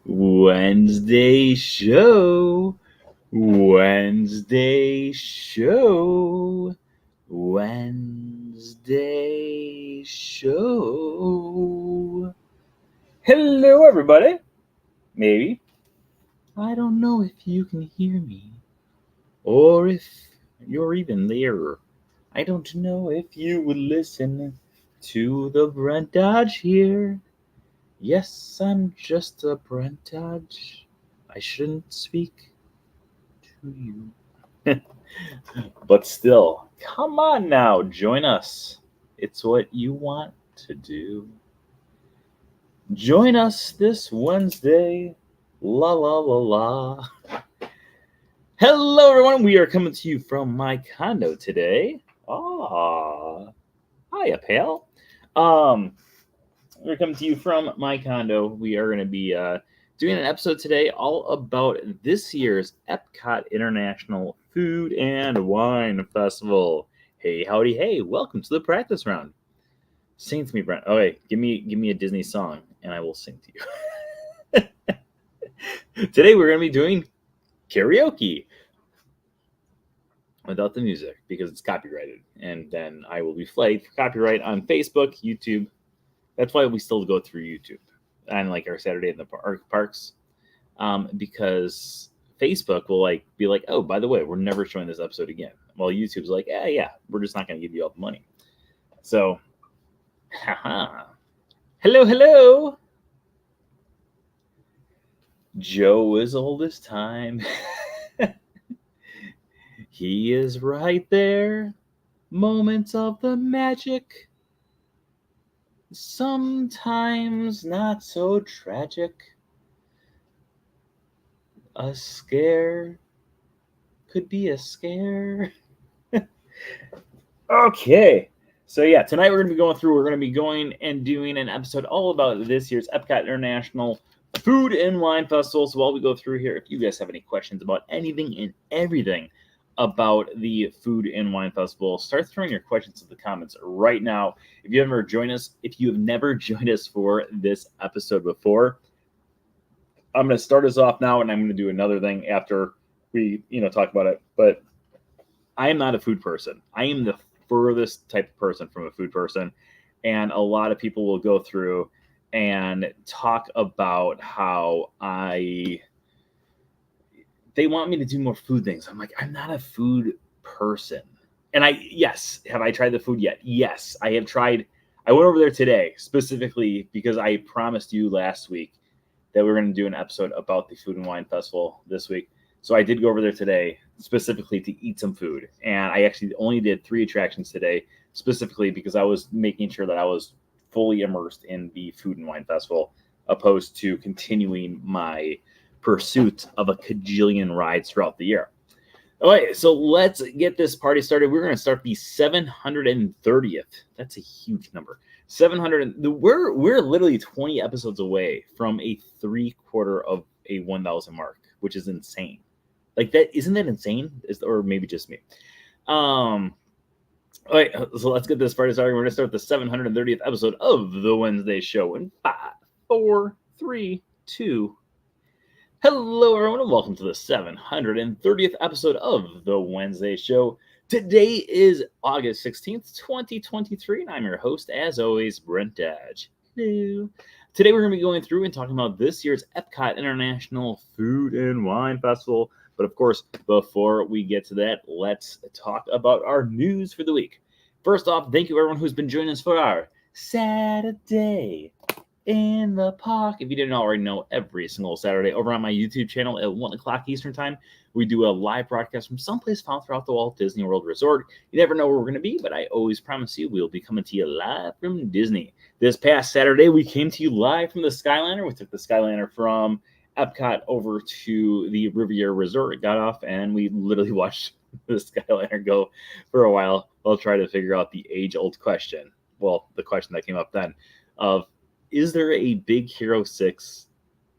Wednesday show. Wednesday show. Wednesday show. Hello, everybody. Maybe. I don't know if you can hear me or if you're even there. I don't know if you would listen to the Brent Dodge here. Yes, I'm just a Brent Dodge. I shouldn't speak to you. But still, come on now, join us. It's what you want to do. Join us this Wednesday. La la la la. Hello, everyone. We are coming to you from my condo today. Hiya, pal. We're coming to you from my condo. We are going to be doing an episode today all about this year's Epcot International Food and Wine Festival. Hey, howdy, hey! Welcome to the practice round. Sing to me, Brent. Okay, give me a Disney song, and I will sing to you. Today we're going to be doing karaoke without the music because it's copyrighted, and then I will be flagged for copyright on Facebook, YouTube. That's why we still go through YouTube on like our Saturday in the parks, because Facebook will be like, oh, by the way, we're never showing this episode again. Well, YouTube's like, yeah, we're just not going to give you all the money. So, hello. Joe is old as time. He is right there. Moments of the magic. Sometimes not so tragic. A scare could be a scare. Okay. So yeah, tonight we're going to be going and doing an episode all about this year's Epcot International Food and Wine Festival. So while we go through here, if you guys have any questions about anything and everything about the Food and Wine Festival, start throwing your questions in the comments right now. If you have never joined us for this episode before, I'm going to start us off now, and I'm going to do another thing after we, talk about it. But I am not a food person. I am the furthest type of person from a food person, and a lot of people will go through and talk about how they want me to do more food things. I'm like, I'm not a food person. And have I tried the food yet? Yes, I have tried. I went over there today specifically because I promised you last week that we were going to do an episode about the Food and Wine Festival this week. So I did go over there today specifically to eat some food. And I actually only did 3 attractions today specifically because I was making sure that I was fully immersed in the Food and Wine Festival, opposed to continuing my pursuit of a cajillion rides throughout the year. All right, so let's get this party started. We're going to start the 730th. That's a huge number. 700. We're literally 20 episodes away from a 3/4 of a 1,000 mark, which is insane. Like that, isn't that insane? Or maybe just me. All right, so let's get this party started. We're going to start the 730th episode of the Wednesday show in 5, 4, 3, 2. Hello, everyone, and welcome to the 730th episode of the Wednesday show. Today is August 16th, 2023, and I'm your host, as always, Brent Dodge. Hello. Today we're going to be going through and talking about this year's Epcot International Food and Wine Festival. But of course, before we get to that, let's talk about our news for the week. First off, thank you everyone who's been joining us for our Saturday in the Park. If you didn't already know, every single Saturday over on my YouTube channel at 1 o'clock Eastern Time, we do a live broadcast from someplace found throughout the Walt Disney World Resort. You never know where we're going to be, but I always promise you we'll be coming to you live from Disney. This past Saturday, we came to you live from the Skyliner. We took the Skyliner from Epcot over to the Riviera Resort. It got off, and we literally watched the Skyliner go for a while. We'll try to figure out the age-old question. Well, the question that came up then of, is there a Big Hero 6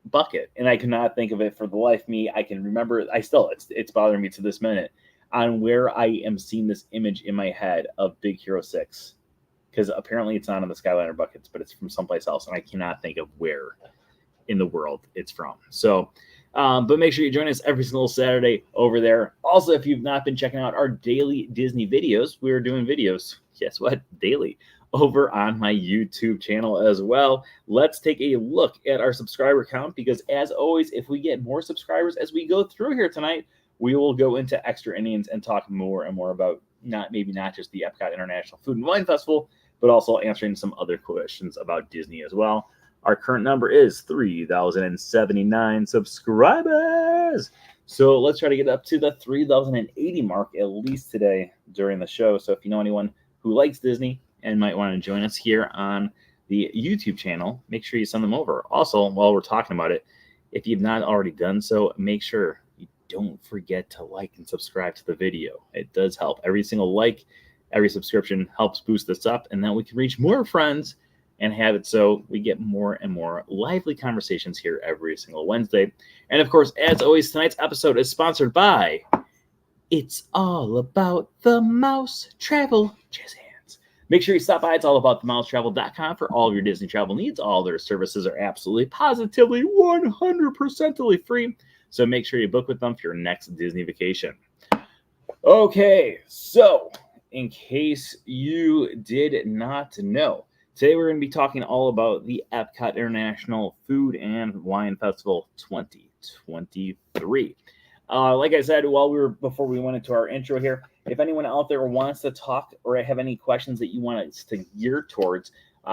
bucket? And I cannot think of it for the life of me. I can remember, it's bothering me to this minute on where I am seeing this image in my head of Big Hero 6. because apparently it's not in the Skyliner buckets, but it's from someplace else, and I cannot think of where in the world it's from. So, but make sure you join us every single Saturday over there. Also, if you've not been checking out our daily Disney videos, we're doing videos, guess what, daily, over on my YouTube channel as well. Let's take a look at our subscriber count, because as always, if we get more subscribers as we go through here tonight, we will go into extra innings and talk more and more about not just the Epcot International Food and Wine Festival, but also answering some other questions about Disney as well. Our current number is 3,079 subscribers. So let's try to get up to the 3,080 mark at least today during the show. So if you know anyone who likes Disney and might want to join us here on the YouTube channel, make sure you send them over. Also, while we're talking about it, if you've not already done so, make sure you don't forget to like and subscribe to the video. It does help. Every single like, every subscription helps boost this up, and then we can reach more friends and have it so we get more and more lively conversations here every single Wednesday. And of course, as always, tonight's episode is sponsored by It's All About the Mouse Travel Jazz Hands. Make sure you stop by It's All About the Mousetravel.com for all of your Disney travel needs. All their services are absolutely, positively, 100% free. So make sure you book with them for your next Disney vacation. Okay, so in case you did not know, today we're going to be talking all about the Epcot International Food and Wine Festival 2023. Like I said, before we went into our intro here, if anyone out there wants to talk or have any questions that you want us to gear towards,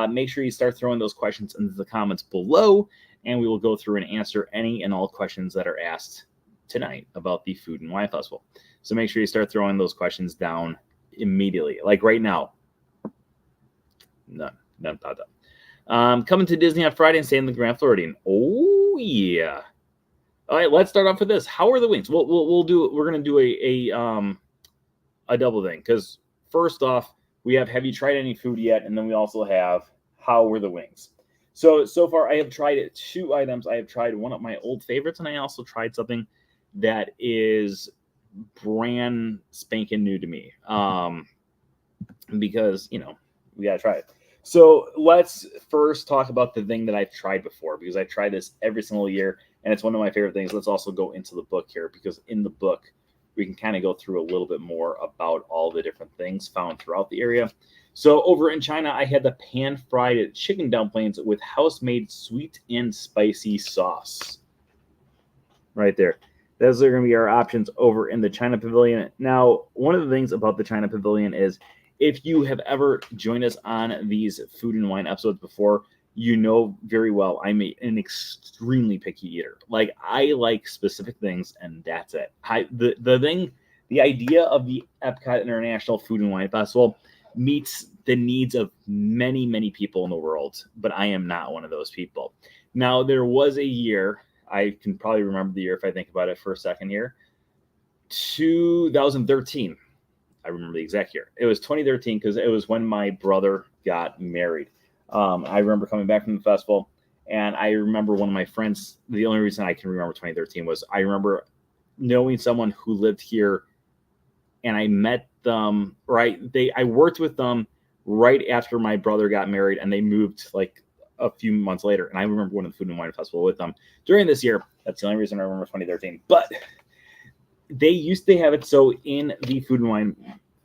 make sure you start throwing those questions into the comments below, and we will go through and answer any and all questions that are asked tonight about the Food and Wine Festival. So make sure you start throwing those questions down immediately, like right now. None thought up. Coming to Disney on Friday and staying in the Grand Floridian. Oh yeah. All right, let's start off with this. How are the wings? We're gonna do a double thing, because first off, we have you tried any food yet? And then we also have how were the wings. So far I have tried 2 items. I have tried one of my old favorites, and I also tried something that is brand spanking new to me. Because we gotta try it. So let's first talk about the thing that I've tried before, because I try this every single year, and it's one of my favorite things. Let's also go into the book here, because in the book, we can kind of go through a little bit more about all the different things found throughout the area. So over in China, I had the pan-fried chicken dumplings with house-made sweet and spicy sauce. Right there. Those are going to be our options over in the China Pavilion. Now, one of the things about the China Pavilion is, if you have ever joined us on these food and wine episodes before, you know very well I'm an extremely picky eater. Like, I like specific things, and that's it. The idea of the Epcot International Food and Wine Festival meets the needs of many, many people in the world, but I am not one of those people. Now, there was a year, I can probably remember the year if I think about it for a second here, 2013. I remember the exact year. It was 2013, because it was when my brother got married. I remember coming back from the festival, and I remember one of my friends. The only reason I can remember 2013 was I remember knowing someone who lived here, and I met them. I worked with them right after my brother got married, and they moved like a few months later. And I remember going to the Food and Wine Festival with them during this year. That's the only reason I remember 2013. But they used to have it so in the Food and Wine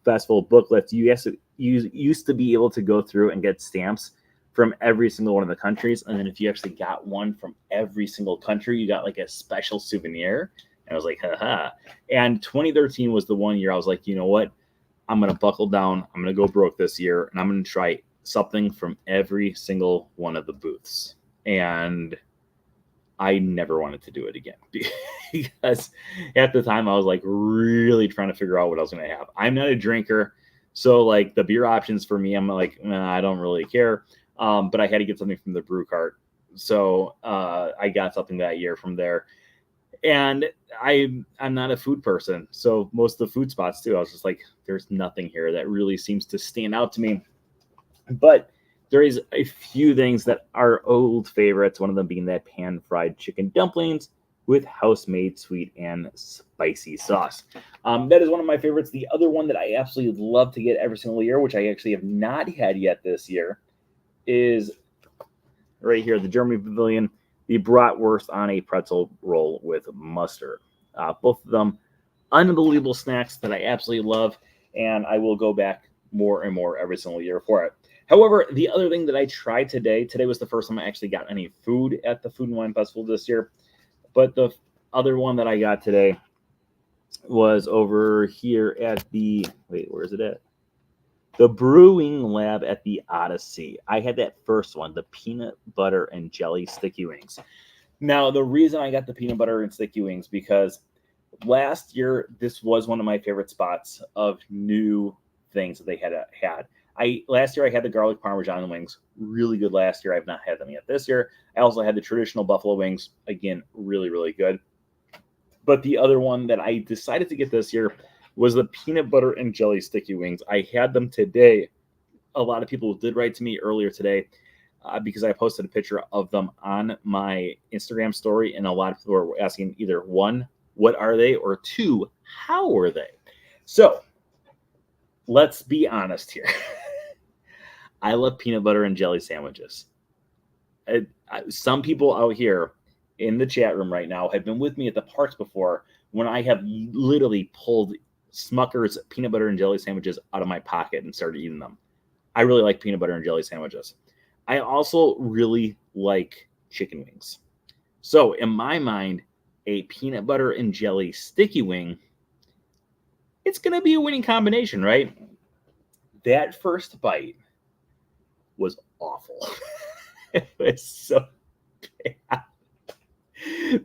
Festival booklets, you used to be able to go through and get stamps from every single one of the countries. And then if you actually got one from every single country, you got like a special souvenir. And I was like, haha. And 2013 was the one year I was like, you know what? I'm going to buckle down. I'm going to go broke this year, and I'm going to try something from every single one of the booths. And I never wanted to do it again, because at the time I was like really trying to figure out what I was going to have. I'm not a drinker, so like the beer options for me, I'm like, I don't really care. But I had to get something from the brew cart, so I got something that year from there. And I'm not a food person, so most of the food spots too, I was just like, there's nothing here that really seems to stand out to me. But there is a few things that are old favorites, one of them being that pan-fried chicken dumplings with house-made sweet and spicy sauce. That is one of my favorites. The other one that I absolutely love to get every single year, which I actually have not had yet this year, is right here, the Germany Pavilion, the bratwurst on a pretzel roll with mustard. Both of them unbelievable snacks that I absolutely love, and I will go back more and more every single year for it. However, the other thing that I tried today was the first time I actually got any food at the Food and Wine Festival this year, but the other one that I got today was over here at the, wait, where is it at? The Brewing Lab at the Odyssey. I had that first one, the peanut butter and jelly sticky wings. Now, the reason I got the peanut butter and sticky wings, because last year this was one of my favorite spots of new things that they had. Last year I had the garlic parmesan wings, really good last year. I've not had them yet this year. I also had the traditional buffalo wings, again, really, really good. But the other one that I decided to get this year was the peanut butter and jelly sticky wings. I had them today. A lot of people did write to me earlier today because I posted a picture of them on my Instagram story, and a lot of people were asking either one, what are they, or two, how are they? So let's be honest here. I love peanut butter and jelly sandwiches. Some people out here in the chat room right now have been with me at the parks before when I have literally pulled Smucker's peanut butter and jelly sandwiches out of my pocket and started eating them. I really like peanut butter and jelly sandwiches. I also really like chicken wings. So in my mind, a peanut butter and jelly sticky wing, it's going to be a winning combination, right? That first bite was awful. It was so bad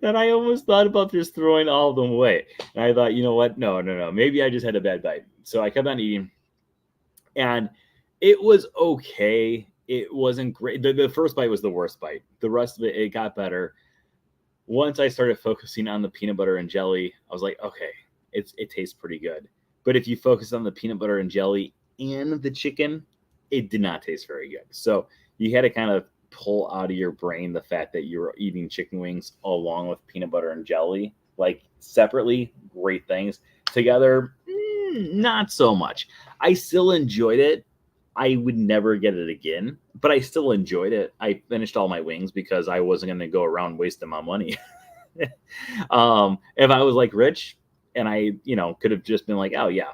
that I almost thought about just throwing all of them away. And I thought, you know what? No. Maybe I just had a bad bite. So I kept on eating. And it was okay. It wasn't great. The first bite was the worst bite. The rest of it got better. Once I started focusing on the peanut butter and jelly, I was like, okay, it tastes pretty good. But if you focus on the peanut butter and jelly and the chicken, it did not taste very good. So you had to kind of pull out of your brain the fact that you were eating chicken wings along with peanut butter and jelly, like separately, great things. Together, not so much. I still enjoyed it. I would never get it again, but I still enjoyed it. I finished all my wings because I wasn't going to go around wasting my money. If I was like rich and I, could have just been like, oh yeah,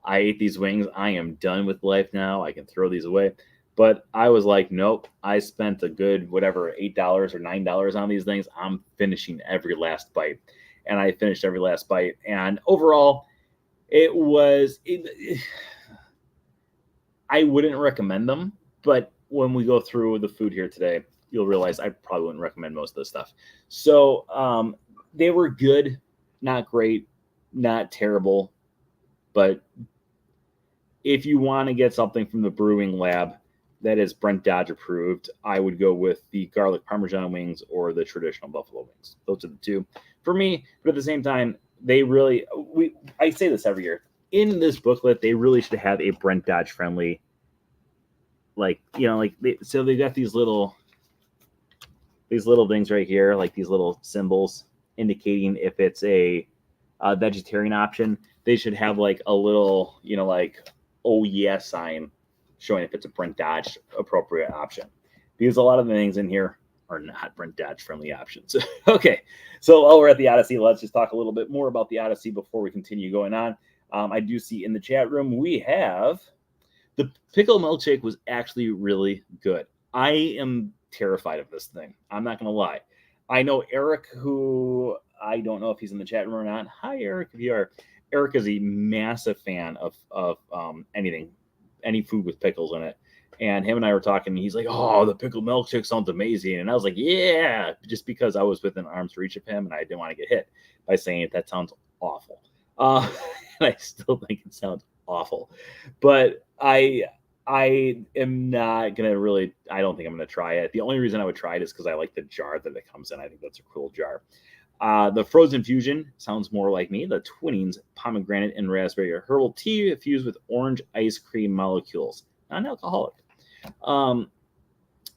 I ate these wings. I am done with life now. I can throw these away. But I was like, nope, I spent a good, whatever, $8 or $9 on these things. I'm finishing every last bite. And I finished every last bite. And overall, I wouldn't recommend them. But when we go through the food here today, you'll realize I probably wouldn't recommend most of this stuff. So they were good, not great, not terrible. But if you want to get something from the Brewing Lab that is Brent Dodge approved, I would go with the garlic parmesan wings or the traditional buffalo wings. Those are the two for me. But at the same time, I say this every year. In this booklet, they really should have a Brent Dodge friendly, so they got these little things right here, like these little symbols indicating if it's a vegetarian option. They should have like a little, oh yeah sign showing if it's a Brent Dodge appropriate option, because a lot of the things in here are not Brent Dodge friendly options. Okay, so while we're at the Odyssey, let's just talk a little bit more about the Odyssey before we continue going on. I do see in the chat room we have the pickle milkshake was actually really good. I am terrified of this thing. I'm not going to lie. I know Eric, who I don't know if he's in the chat room or not. Hi, Eric, if you are. Eric is a massive fan of anything, any food with pickles in it. And him and I were talking, and he's like, oh, the pickle milkshake sounds amazing. And I was like, yeah, just because I was within arm's reach of him and I didn't want to get hit by saying that sounds awful. And I still think it sounds awful. But I am not going to really, I don't think I'm going to try it. The only reason I would try it is because I like the jar that it comes in. I think that's a cool jar. The Frozen Fusion sounds more like me. The Twinnings pomegranate and raspberry herbal tea fused with orange ice cream molecules. Non-alcoholic.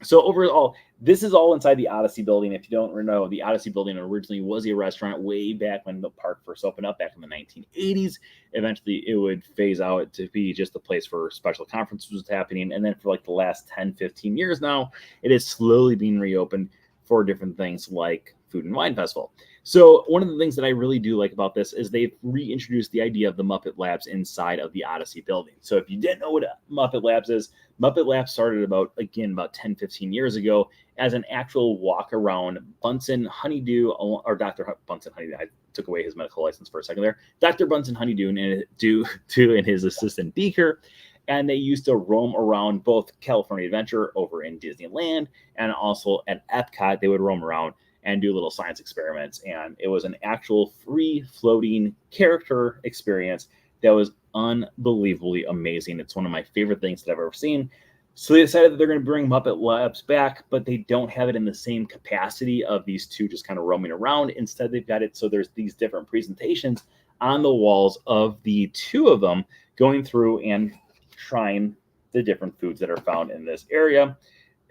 So overall, this is all inside the Odyssey building. If you don't know, the Odyssey building originally was a restaurant way back when the park first opened up back in the 1980s. Eventually, it would phase out to be just a place for special conferences happening. And then for like the last 10, 15 years now, it is slowly being reopened for different things like Food and Wine Festival. So one of the things that I really do like about this is they've reintroduced the idea of the Muppet Labs inside of the Odyssey building. So if you didn't know what Muppet Labs is, Muppet Labs started about 10, 15 years ago as an actual walk around Bunsen Honeydew, or Dr. Bunsen Honeydew. I took away his medical license for a second there. Dr. Bunsen Honeydew and his assistant Beaker. And they used to roam around both California Adventure over in Disneyland and also at Epcot. They would roam around and do little science experiments. And it was an actual free floating character experience that was unbelievably amazing. It's one of my favorite things that I've ever seen. So they decided that they're going to bring Muppet Labs back, but they don't have it in the same capacity of these two just kind of roaming around. Instead, they've got it so there's these different presentations on the walls of the two of them going through and trying the different foods that are found in this area.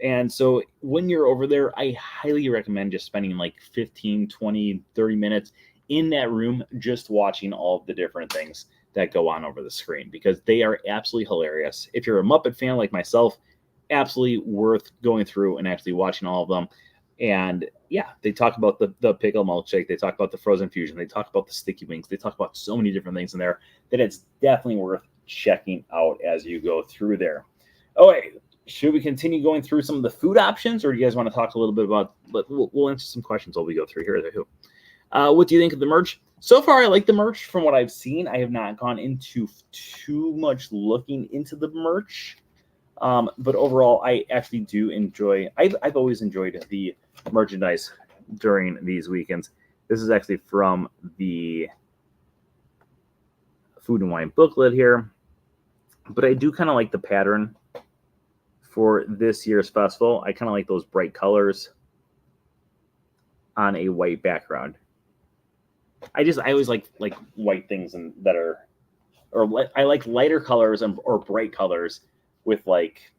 And so when you're over there, I highly recommend just spending like 15, 20, 30 minutes in that room just watching all of the different things that go on over the screen, because they are absolutely hilarious. If you're a Muppet fan like myself, absolutely worth going through and actually watching all of them. And yeah, they talk about the pickle milkshake. They talk about the frozen fusion. They talk about the sticky wings. They talk about so many different things in there that it's definitely worth checking out as you go through there. Oh, wait. Should we continue going through some of the food options, or do you guys want to talk a little bit about? We'll answer some questions while we go through here. What do you think of the merch? So far, I like the merch from what I've seen. I have not gone into too much looking into the merch, but overall, I actually do enjoy. I've always enjoyed the merchandise during these weekends. This is actually from the Food and Wine booklet here, but I do kind of like the pattern for this year's festival. I kind of like those bright colors on a white background. I always like white things and that are, or I like lighter colors or bright colors with like,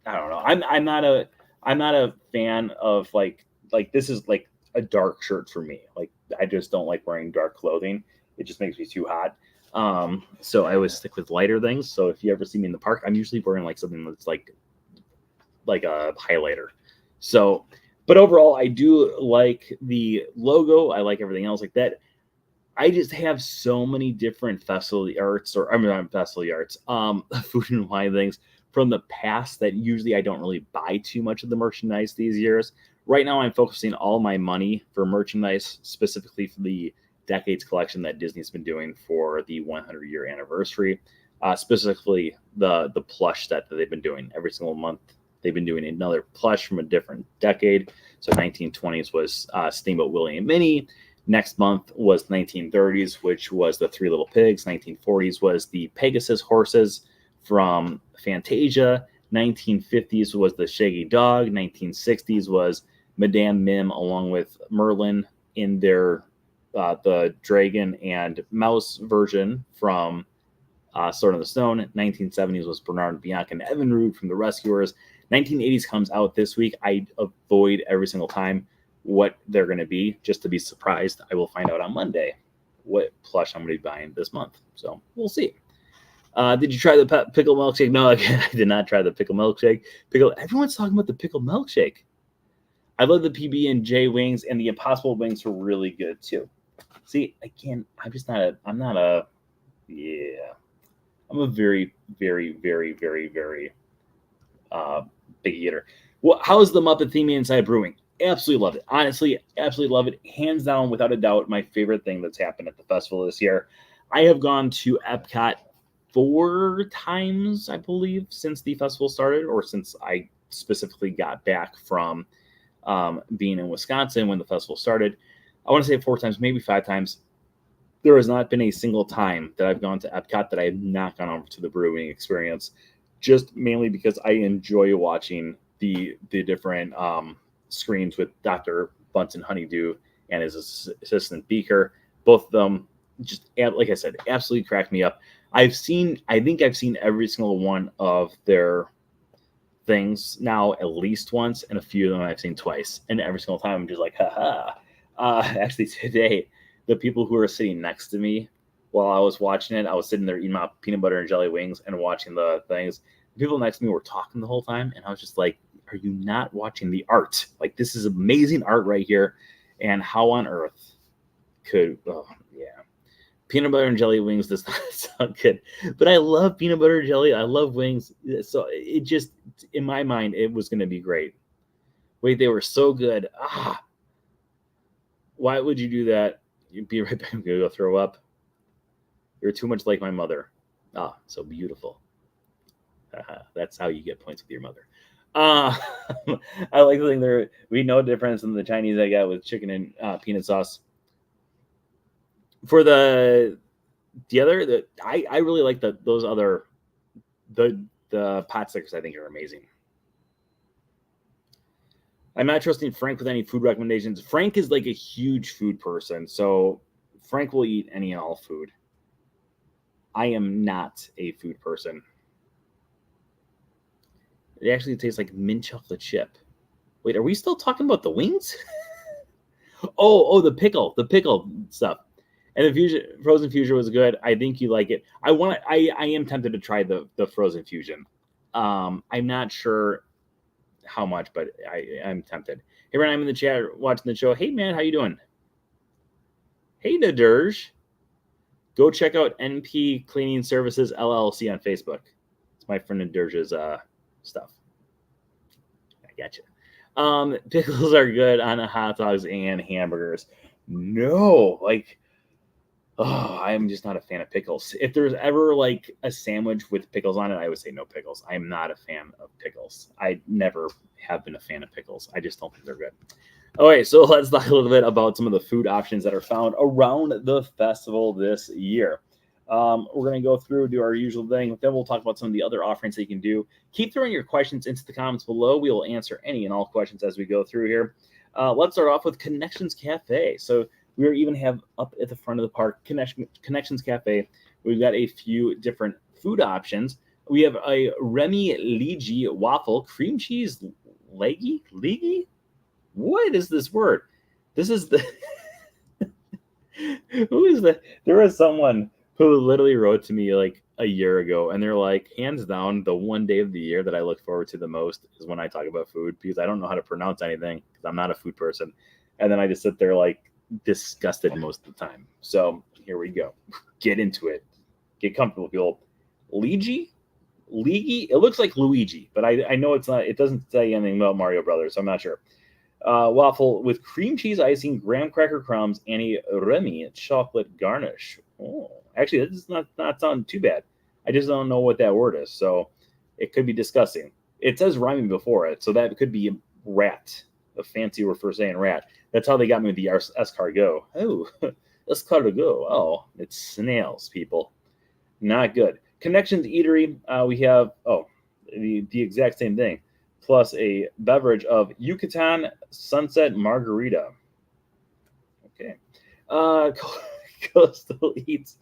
I don't know. I'm not a fan of like this is like a dark shirt for me. Like I just don't like wearing dark clothing. It just makes me too hot. So I always stick with lighter things. So if you ever see me in the park, I'm usually wearing like something that's like a highlighter. So, but overall, I do like the logo. I like everything else like that. I just have so many different festival arts, or I mean, not festival arts, food and wine things from the past that usually I don't really buy too much of the merchandise these years. Right now, I'm focusing all my money for merchandise, specifically for the Decades collection that Disney's been doing for the 100-year anniversary, specifically the plush set that they've been doing every single month. They've been doing another plush from a different decade. So 1920s was Steamboat Willie and Minnie. Next month was 1930s, which was the Three Little Pigs. 1940s was the Pegasus horses from Fantasia. 1950s was the Shaggy Dog. 1960s was Madame Mim along with Merlin in their the Dragon and Mouse version from Sword in the Stone. 1970s was Bernard, Bianca, and Evinrude from The Rescuers. 1980s comes out this week. I avoid every single time what they're going to be, just to be surprised. I will find out on Monday what plush I'm going to be buying this month. So we'll see. Did you try the pickle milkshake? No, again, I did not try the pickle milkshake. Everyone's talking about the pickle milkshake. I love the PB&J wings, and the Impossible wings were really good too. See, again, I'm a very, very, very, very, very big eater. Well, how's the Muppet theme inside brewing? Absolutely love it. Honestly, absolutely love it. Hands down, without a doubt, my favorite thing that's happened at the festival this year. I have gone to Epcot 4 times, I believe, since the festival started, or since I specifically got back from being in Wisconsin when the festival started. I want to say 4 times, maybe 5 times. There has not been a single time that I've gone to Epcot that I have not gone over to the brewing experience, just mainly because I enjoy watching the different screens with Dr. Bunsen Honeydew and his assistant Beaker. Both of them, just like I said, absolutely cracked me up. I think I've seen every single one of their things now at least once, and a few of them I've seen twice. And every single time I'm just like, haha. Actually, today, the people who were sitting next to me while I was watching it, I was sitting there eating my peanut butter and jelly wings and watching the things. The people next to me were talking the whole time, and I was just like, are you not watching the art? Like, this is amazing art right here. And how on earth could, oh, yeah. Peanut butter and jelly wings does not sound good, but I love peanut butter and jelly. I love wings. So it just, in my mind, it was going to be great. Wait, they were so good. Why would you do that? You'd be right back. I'm going to go throw up. You're too much like my mother. So beautiful. That's how you get points with your mother. I like the thing we know the difference in the Chinese I got with chicken and peanut sauce. For the other, I really like those other the pot stickers. I think are amazing. I'm not trusting Frank with any food recommendations. Frank is like a huge food person, so Frank will eat any and all food. I am not a food person. It actually tastes like mint chocolate chip. Wait, are we still talking about the wings? oh, the pickle stuff. And the frozen fusion was good. I think you like it. I am tempted to try the frozen fusion. I'm not sure how much, but I'm tempted. Hey, Ryan, I'm in the chat watching the show. Hey, man, how you doing? Hey, Naderj. Go check out NP Cleaning Services LLC on Facebook. It's my friend Naderj's stuff. I gotcha. Pickles are good on hot dogs and hamburgers. No, I'm just not a fan of pickles. If there's ever like a sandwich with pickles on it, I would say no pickles. I am not a fan of pickles. I never have been a fan of pickles. I just don't think they're good. Okay, so let's talk a little bit about some of the food options that are found around the festival this year. We're going to go through, do our usual thing. Then we'll talk about some of the other offerings that you can do. Keep throwing your questions into the comments below. We will answer any and all questions as we go through here. Let's start off with Connections Cafe. So we even have up at the front of the park, Connections Cafe. We've got a few different food options. We have a Remy Ligi waffle, cream cheese leggy? What is this word? This is the... Who is that? There was someone who literally wrote to me like a year ago, and they're like, hands down, the one day of the year that I look forward to the most is when I talk about food, because I don't know how to pronounce anything, because I'm not a food person. And then I just sit there like disgusted most of the time. So here we go. Get into it. Get comfortable, people. Ligi? It looks like Luigi, but I know it's not. It doesn't say anything about Mario Brothers, so I'm not sure. Waffle with cream cheese icing, graham cracker crumbs, and a Remy chocolate garnish. Oh, actually, that does not sound too bad. I just don't know what that word is, so it could be disgusting. It says rhyming before it, so that could be rat, a fancy word for saying rat. That's how they got me with the escargot. Oh, escargot. Oh, it's snails, people. Not good. Connections Eatery, we have, the exact same thing, plus a beverage of Yucatan Sunset Margarita. Okay. Coastal Eats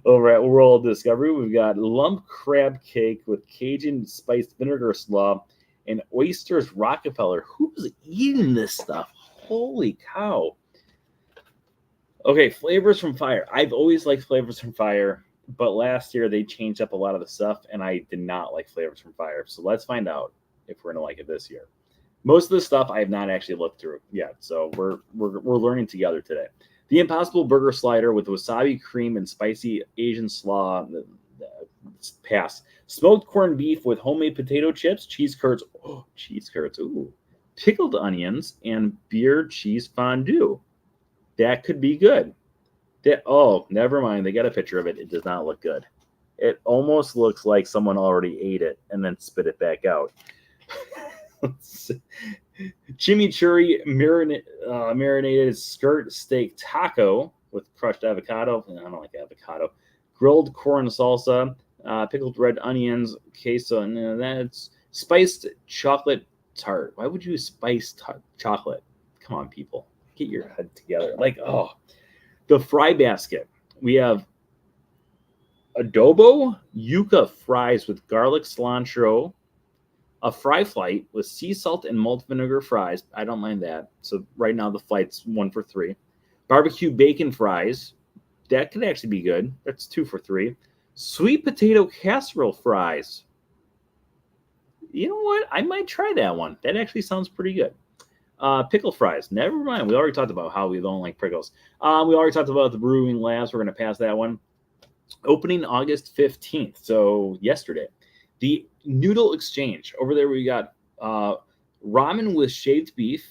over at World Discovery. We've got lump crab cake with Cajun spiced vinegar slaw and oysters Rockefeller. Who's eating this stuff? Holy cow. Okay, Flavors from Fire. I've always liked Flavors from Fire, but last year they changed up a lot of the stuff, and I did not like Flavors from Fire. So let's find out if we're going to like it this year. Most of the stuff I have not actually looked through yet, so we're learning together today. The Impossible Burger Slider with wasabi cream and spicy Asian slaw. Pass. Smoked corned beef with homemade potato chips, cheese curds. Oh, cheese curds. Ooh. Pickled onions and beer cheese fondue. That could be good. Never mind. They got a picture of it. It does not look good. It almost looks like someone already ate it and then spit it back out. Chimichurri marinated skirt steak taco with crushed avocado. I don't like avocado. Grilled corn salsa, pickled red onions, queso, and that's spiced chocolate tart. Why would you spice chocolate? Come on, people. Get your head together. The fry basket. We have adobo yuca fries with garlic cilantro, A fry flight with sea salt and malt vinegar fries. I don't mind that. So right now the flight's 1 for 3. Barbecue bacon fries. That could actually be good. That's 2 for 3. Sweet potato casserole fries. You know what? I might try that one. That actually sounds pretty good. Pickle fries. Never mind. We already talked about how we don't like pickles. We already talked about the brewing labs. We're going to pass that one. Opening August 15th. So yesterday. The Noodle Exchange. Over there we got ramen with shaved beef,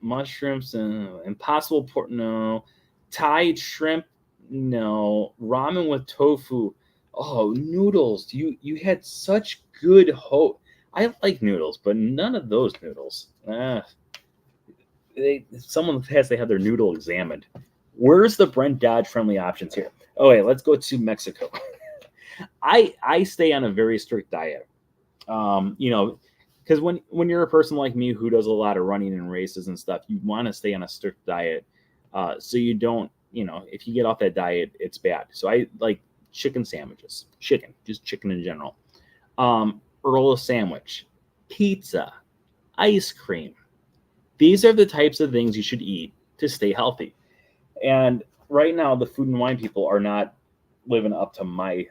mushrooms, and impossible pork. No. Thai shrimp. No. Ramen with tofu. Oh, noodles. You had such good hope. I like noodles, but none of those noodles. Someone has to have their noodle examined. Where's the Brent Dodge friendly options here? Oh, wait, let's go to Mexico. I stay on a very strict diet. Because when you're a person like me who does a lot of running and races and stuff, you want to stay on a strict diet, so you don't, if you get off that diet, it's bad. So I like chicken sandwiches, just chicken in general. Earl sandwich, pizza, ice cream. These are the types of things you should eat to stay healthy. And right now, the food and wine people are not living up to my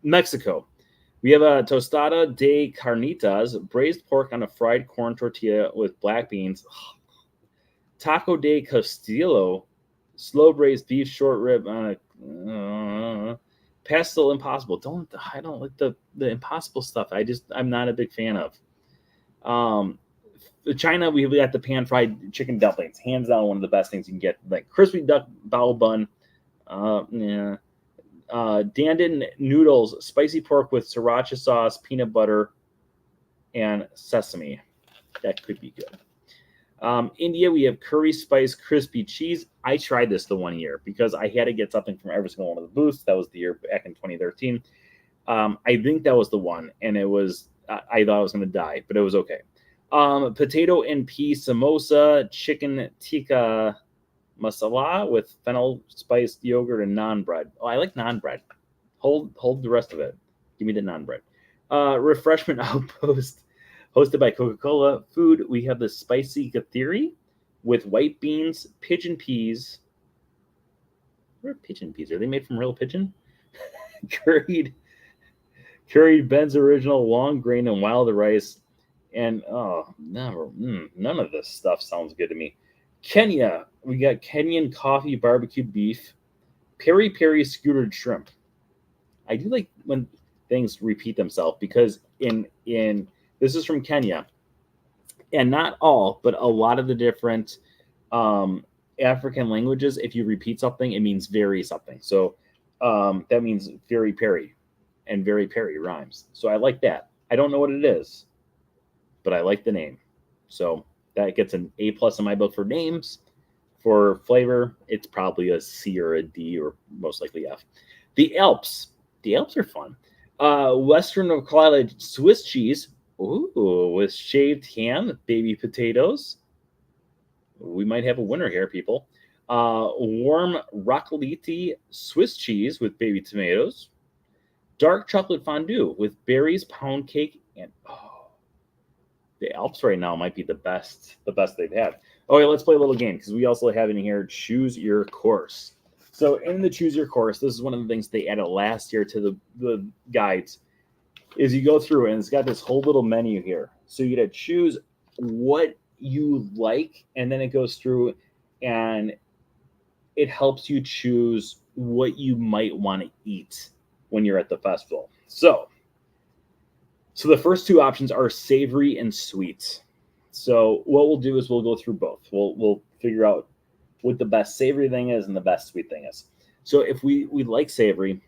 Mexico. We have a tostada de carnitas, braised pork on a fried corn tortilla with black beans. Taco de Castillo, slow braised beef short rib on a pastel impossible. I don't like the impossible stuff. I'm not a big fan of. China, we got the pan fried chicken dumplings, hands down one of the best things you can get. Like crispy duck bao bun, dandan noodles, spicy pork with sriracha sauce, peanut butter, and sesame. That could be good. India, we have curry spice crispy cheese. I tried this the 1 year because I had to get something from every single one of the booths. That was the year back in 2013. I think that was the one, and it was, I thought I was going to die, but it was okay. Potato and pea samosa, chicken tikka masala with fennel spiced yogurt and naan bread. Oh, I like naan bread. Hold the rest of it. Give me the naan bread. Refreshment Outpost, hosted by Coca-Cola. Food, we have the spicy kathiri with white beans, pigeon peas. What are pigeon peas? Are they made from real pigeon? curried Ben's original long grain and wild rice. And none of this stuff sounds good to me. Kenya, we got Kenyan coffee barbecue beef, peri peri skewered shrimp. I do like when things repeat themselves because in this is from Kenya, and not all, but a lot of the different African languages, if you repeat something, it means very something. So that means very peri, and very peri rhymes. So I like that. I don't know what it is, but I like the name. So that gets an A+ in my book for names. For flavor, it's probably a C or a D, or most likely F. The Alps. The Alps are fun. Western quality Swiss cheese. Ooh, with shaved ham, baby potatoes. We might have a winner here, people. Warm raclette Swiss cheese with baby tomatoes. Dark chocolate fondue with berries, pound cake, and the Alps right now might be the best they've had. Okay, let's play a little game because we also have in here choose your course. So in the choose your course, this is one of the things they added last year to the guides, is you go through and it's got this whole little menu here. So you got to choose what you like, and then it goes through and it helps you choose what you might want to eat when you're at the festival. So the first two options are savory and sweet. So what we'll do is we'll go through both. We'll figure out what the best savory thing is and the best sweet thing is. So if we like savory,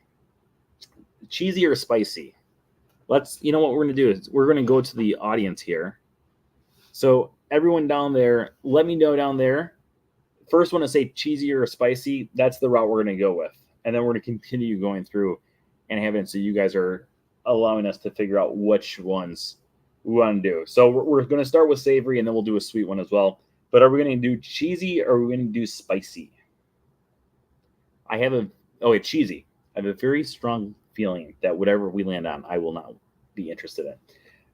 cheesy or spicy, you know what we're going to do is we're going to go to the audience here. So everyone down there, let me know down there. First one to say cheesy or spicy, that's the route we're going to go with. And then we're going to continue going through and having it so you guys are allowing us to figure out which ones we want to do. So we're going to start with savory, and then we'll do a sweet one as well. But are we going to do cheesy or are we going to do spicy? Cheesy. I have a very strong feeling that whatever we land on, I will not be interested in.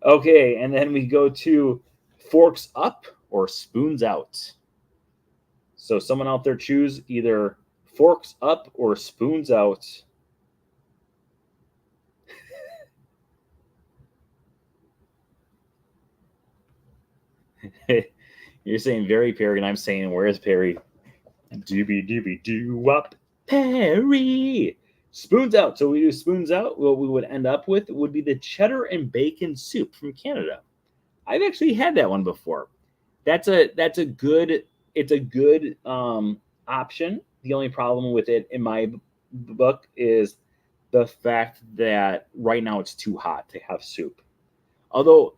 Okay, and then we go to forks up or spoons out. So someone out there choose either forks up or spoons out. You're saying very Perry, and I'm saying where's Perry? Doobie doobie doo up, Perry. Spoons out. So we do spoons out. What we would end up with would be the cheddar and bacon soup from Canada. I've actually had that one before. That's a good. It's a good option. The only problem with it in my book is the fact that right now it's too hot to have soup. Although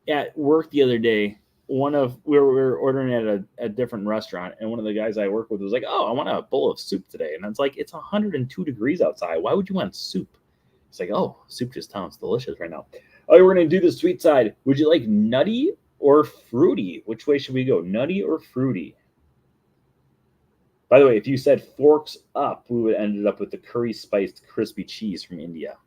at work the other day, we were ordering at a different restaurant, and one of the guys I work with was like, "Oh, I want a bowl of soup today," and it's like it's 102 degrees outside. Why would you want soup? It's like, oh, soup just sounds delicious right now. Oh, we're gonna do the sweet side. Would you like nutty or fruity? Which way should we go? Nutty or fruity? By the way, if you said forks up, we would ended up with the curry spiced crispy cheese from India.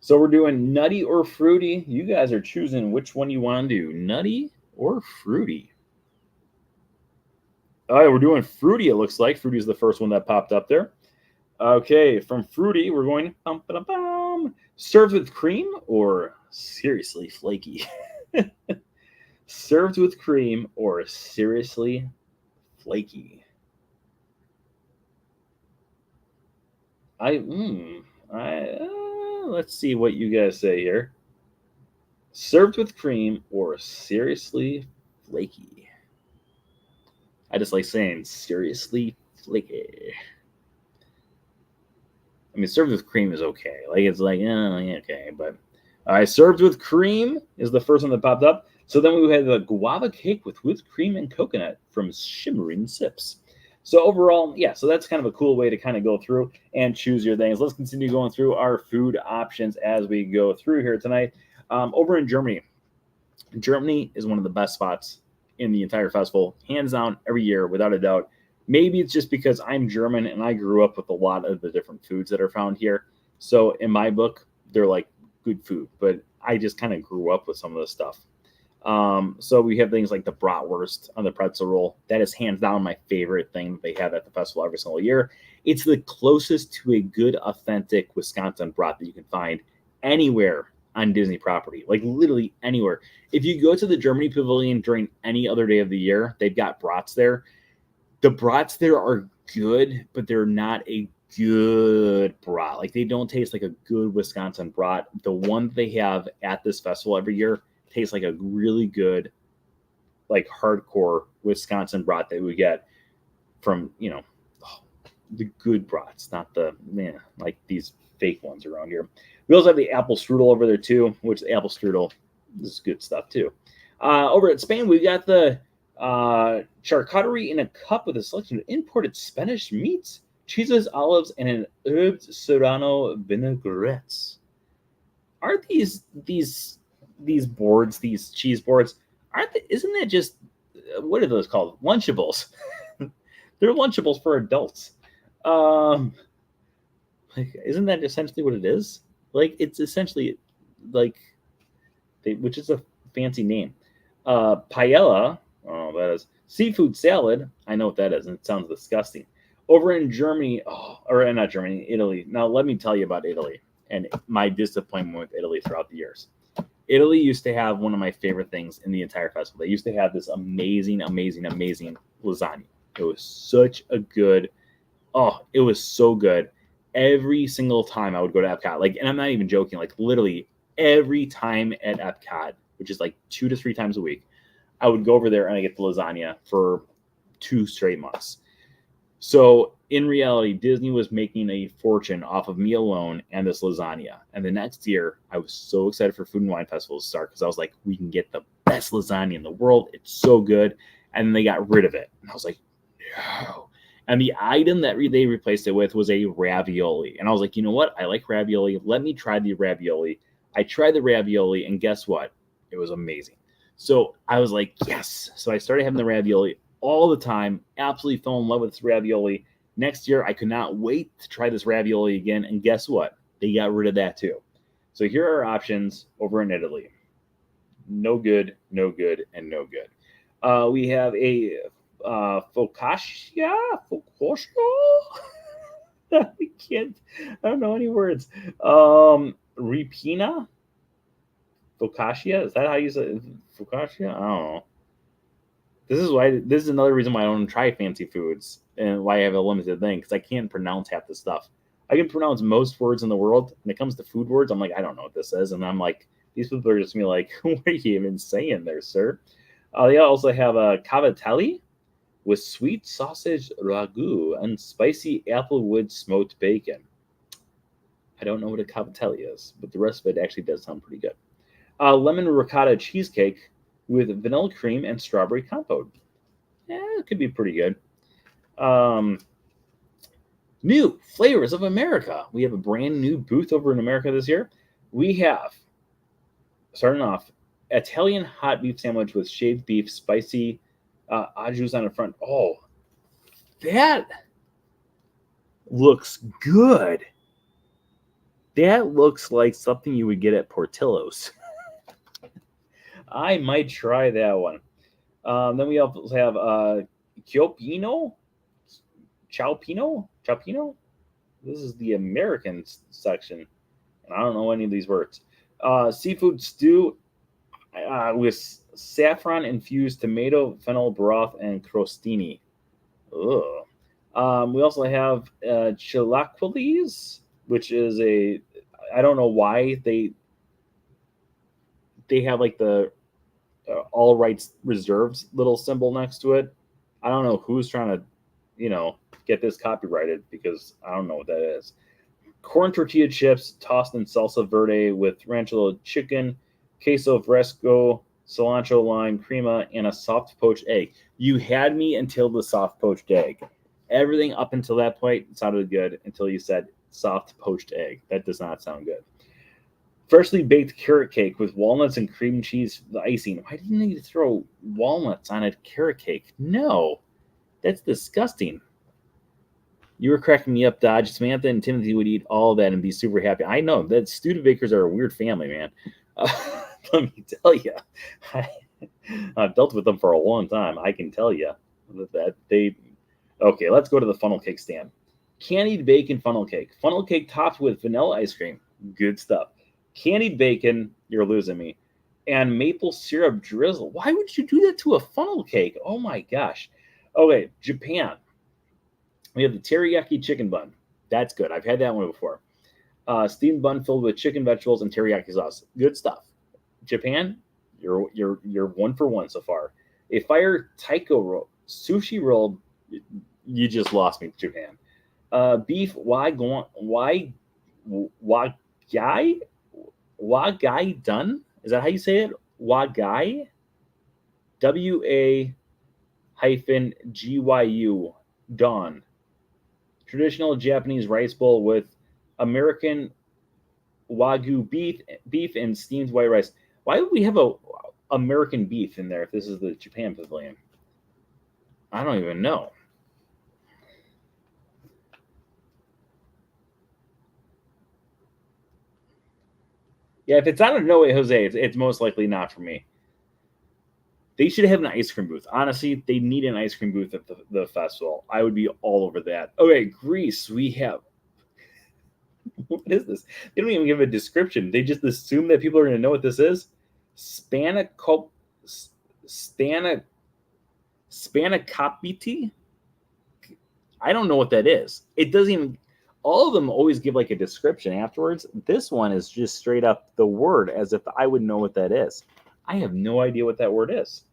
So we're doing nutty or fruity. You guys are choosing which one you want to do, nutty or fruity. All right, we're doing fruity, it looks like. Fruity is the first one that popped up there. Okay, from fruity, we're going served with cream or seriously flaky? Served with cream or seriously flaky? Let's see what you guys say here. Served with cream or seriously flaky? I just like saying seriously flaky. I mean, served with cream is okay. Like, it's like, okay. But served with cream is the first one that popped up. So then we had the guava cake with whipped cream and coconut from Shimmering Sips. So overall, yeah, so that's kind of a cool way to kind of go through and choose your things. Let's continue going through our food options as we go through here tonight. Over in Germany, Germany is one of the best spots in the entire festival, hands down, every year, without a doubt. Maybe it's just because I'm German and I grew up with a lot of the different foods that are found here. So in my book, they're like good food, but I just kind of grew up with some of this stuff. So we have things like the bratwurst on the pretzel roll. That is hands down my favorite thing that they have at the festival every single year. It's the closest to a good, authentic Wisconsin brat that you can find anywhere on Disney property, like literally anywhere. If you go to the Germany Pavilion during any other day of the year, they've got brats there. The brats there are good, but they're not a good brat. Like, they don't taste like a good Wisconsin brat. The one they have at this festival every year tastes like a really good, like, hardcore Wisconsin brat that we get from, the good brats, not the, like these fake ones around here. We also have the apple strudel over there too, which the apple strudel is good stuff too. Over at Spain, we got the charcuterie in a cup with a selection of imported Spanish meats, cheeses, olives, and an herbed serrano vinaigrettes. Aren't these boards, these cheese boards, isn't that just, what are those called? Lunchables. They're Lunchables for adults. Like, isn't that essentially what it is? Like, it's essentially like, which is a fancy name. Paella, oh, that is seafood salad. I know what that is, and it sounds disgusting. Over in Germany, or not Germany, Italy. Now, let me tell you about Italy and my disappointment with Italy throughout the years. Italy used to have one of my favorite things in the entire festival. They used to have this amazing, amazing, amazing lasagna. It was such a good, it was so good. Every single time I would go to Epcot, like, and I'm not even joking, like literally every time at Epcot, which is like 2 to 3 times a week, I would go over there and I get the lasagna for 2 straight months. So in reality, Disney was making a fortune off of me alone and this lasagna. And the next year, I was so excited for Food and Wine Festival to start because I was like, we can get the best lasagna in the world. It's so good. And then they got rid of it. And I was like, no. And the item that they replaced it with was a ravioli. And I was like, you know what? I like ravioli. Let me try the ravioli. I tried the ravioli, and guess what? It was amazing. So I was like, yes. So I started having the ravioli all the time. Absolutely fell in love with this ravioli. Next year, I could not wait to try this ravioli again. And guess what? They got rid of that too. So here are our options over in Italy. No good, no good, and no good. We have a focaccia. I can't. I don't know any words. Ripina. Focaccia. Is that how you say it? Focaccia? I don't know. This is another reason why I don't try fancy foods and why I have a limited thing, because I can't pronounce half the stuff. I can pronounce most words in the world. When it comes to food words, I'm like, I don't know what this is, and I'm like, these people are just gonna be like, what are you even saying there, sir? They also have a cavatelli with sweet sausage ragu and spicy applewood smoked bacon. I don't know what a cavatelli is, but the rest of it actually does sound pretty good. Lemon ricotta cheesecake with vanilla cream and strawberry compote. Yeah, it could be pretty good. New Flavors of America. We have a brand new booth over in America this year. We have, starting off, Italian hot beef sandwich with shaved beef, spicy au jus on the front. Oh, that looks good. That looks like something you would get at Portillo's. I might try that one. Then we also have Ciaupino. This is the American section, and I don't know any of these words. Seafood stew with saffron infused tomato, fennel broth, and crostini. Ugh. We also have chilaquiles, which is I don't know why they have like the all rights reserved little symbol next to it. I don't know who's trying to, get this copyrighted, because I don't know what that is. Corn tortilla chips tossed in salsa verde with ranchero chicken, queso fresco, cilantro lime crema, and a soft poached egg. You had me until the soft poached egg. Everything up until that point sounded good until you said soft poached egg. That does not sound good. Freshly baked carrot cake with walnuts and cream cheese icing. Why didn't you throw walnuts on a carrot cake? No, that's disgusting. You were cracking me up, Dodge. Samantha and Timothy would eat all of that and be super happy. I know that Studebakers are a weird family, man. Let me tell you, I've dealt with them for a long time. I can tell you that they. Okay, let's go to the funnel cake stand. Candied bacon funnel cake. Funnel cake topped with vanilla ice cream. Good stuff. Candied bacon, you're losing me, and maple syrup drizzle. Why would you do that to a funnel cake? Oh my gosh. Okay, Japan. We have the teriyaki chicken bun. That's good. I've had that one before. Steamed bun filled with chicken, vegetables, and teriyaki sauce. Good stuff. Japan, you're 1 for 1 so far. A fire taiko roll, sushi roll. You just lost me, Japan. Beef wagai done. Is that how you say it? Wagai. WA-GYU done. Traditional Japanese rice bowl with American Wagyu beef and steamed white rice. Why would we have a American beef in there if this is the Japan pavilion? I don't even know. Yeah, if it's out of No Way Jose, it's most likely not for me. They should have an ice cream booth. Honestly, they need an ice cream booth at the festival. I would be all over that. Okay, Greece, we have. What is this? They don't even give a description. They just assume that people are going to know what this is. Spanakopiti? I don't know what that is. It doesn't even. All of them always give like a description afterwards. This one is just straight up the word, as if I would know what that is. I have no idea what that word is.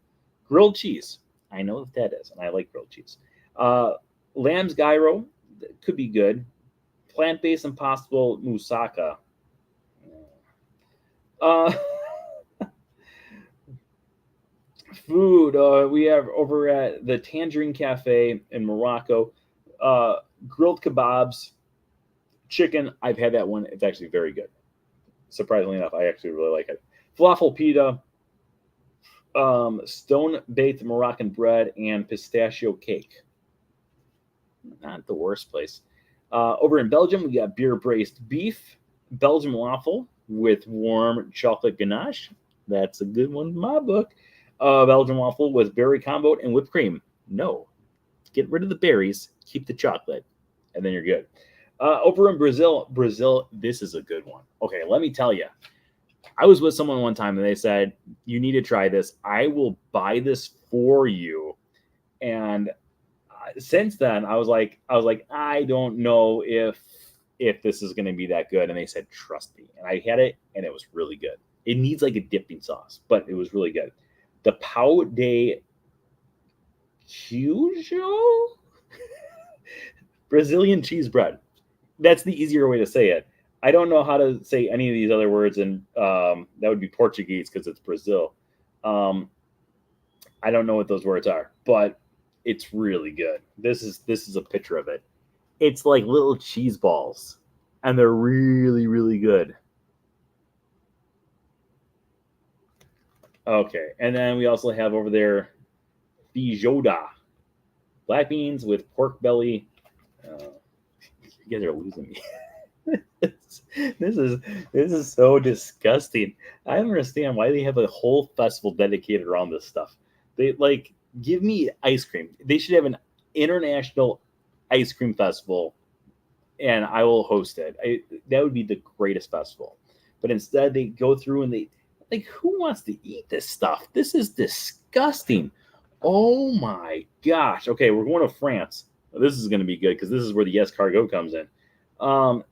Grilled cheese. I know what that is, and I like grilled cheese. Lamb's gyro could be good. Plant-based impossible moussaka. Food. We have over at the Tangerine Cafe in Morocco. Grilled kebabs. Chicken. I've had that one. It's actually very good. Surprisingly enough, I actually really like it. Falafel pita. Stone-baked Moroccan bread and pistachio cake. Not the worst place. Over in Belgium, we got beer braised beef, Belgian waffle with warm chocolate ganache. That's a good one in my book. Belgian waffle with berry combo and whipped cream. No, get rid of the berries, keep the chocolate, and then you're good. Over in Brazil, this is a good one. Okay, let me tell you. I was with someone one time and they said, "You need to try this. I will buy this for you." And since then, I don't know if this is going to be that good. And they said, "Trust me." And I had it, and it was really good. It needs like a dipping sauce, but it was really good. The Pau de Queijo Brazilian cheese bread. That's the easier way to say it. I don't know how to say any of these other words, and that would be Portuguese because it's Brazil. Um, I don't know what those words are, but it's really good. This is a picture of it. It's like little cheese balls, and they're really really good. Okay, and then we also have over there feijoada, black beans with pork belly. You guys are losing me. this is this is so disgusting. I don't understand why they have a whole festival dedicated around this stuff. They like give me ice cream. They should have an international ice cream festival, and I will host it. That would be the greatest festival. But instead, they go through and they like, who wants to eat this stuff? This is disgusting. Oh my gosh. Okay, we're going to France. This is going to be good because this is where the escargot comes in. Um,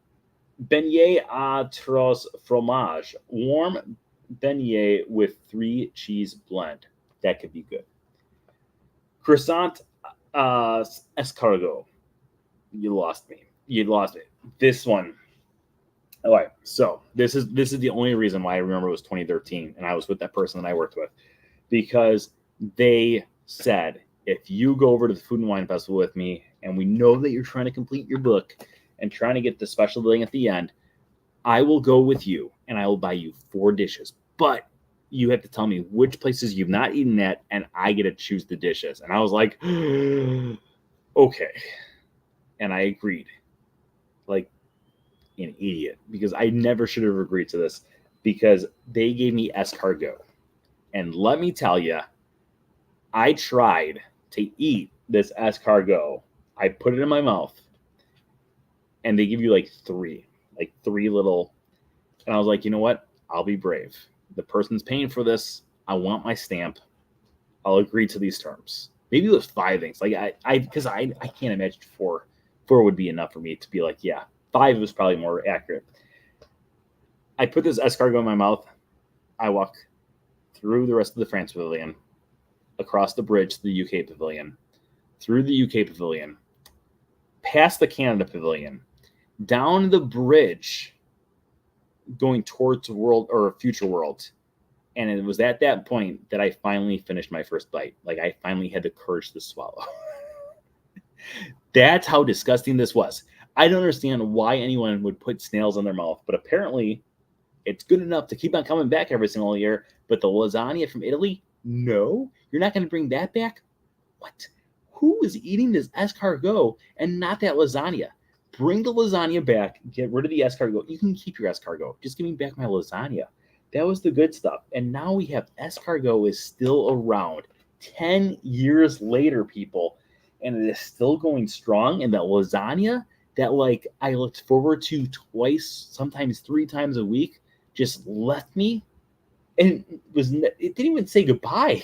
Beignet à trois fromage, warm beignet with 3 cheese blend. That could be good. Croissant escargot. You lost me. You lost it. This one. All right. So this is the only reason why I remember it was 2013, and I was with that person that I worked with because they said if you go over to the Food and Wine Festival with me, and we know that you're trying to complete your book and trying to get the special thing at the end, I will go with you and I will buy you 4 dishes. But you have to tell me which places you've not eaten at, and I get to choose the dishes. And I was like, okay. And I agreed, like an idiot, because I never should have agreed to this because they gave me escargot. And let me tell you, I tried to eat this escargot. I put it in my mouth, and they give you like three little. And I was like, you know what? I'll be brave. The person's paying for this. I want my stamp. I'll agree to these terms. Maybe it was 5 things. Like because I can't imagine four. 4 would be enough for me to be like, yeah. 5 was probably more accurate. I put this escargot in my mouth. I walk through the rest of the France pavilion, across the bridge to the UK pavilion, through the UK pavilion, past the Canada pavilion, down the bridge, going towards world or future world. And it was at that point that I finally finished my first bite. Like I finally had the courage to swallow. That's how disgusting this was. I don't understand why anyone would put snails in their mouth, but apparently it's good enough to keep on coming back every single year. But the lasagna from Italy, no, you're not going to bring that back? What? Who is eating this escargot and not that lasagna? Bring the lasagna back. Get rid of the escargot. You can keep your escargot. Just give me back my lasagna. That was the good stuff. And now we have escargot is still around 10 years later, people, and it is still going strong. And that lasagna that like I looked forward to twice, sometimes 3 times a week, just left me, and it didn't even say goodbye.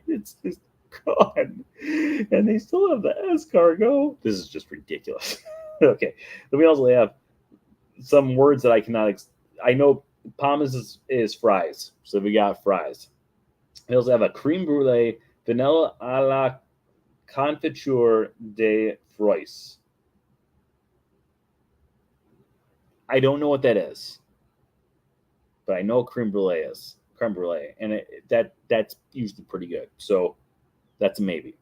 It's just gone, and they still have the escargot. This is just ridiculous. Okay, then we also have some words that I cannot. I know pommes is fries, so we got fries. We also have a creme brulee, vanilla a la confiture de froisse. I don't know what that is, but I know creme brulee is creme brulee, and that's usually pretty good. So that's a maybe.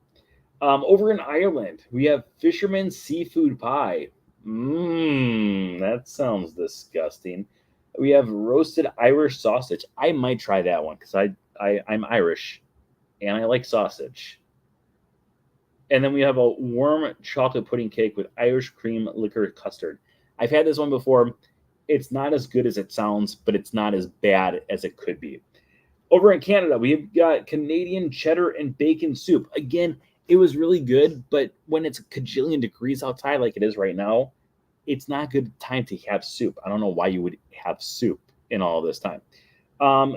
Over in Ireland, we have fisherman's seafood pie. That sounds disgusting. We have roasted Irish sausage. I might try that one because I'm Irish and I like sausage. And then we have a warm chocolate pudding cake with Irish cream liquor custard. I've had this one before. It's not as good as it sounds, but it's not as bad as it could be. Over in Canada, we've got Canadian cheddar and bacon soup. Again, it was really good, but when it's a cajillion degrees outside like it is right now, it's not a good time to have soup. I don't know why you would have soup in all this time.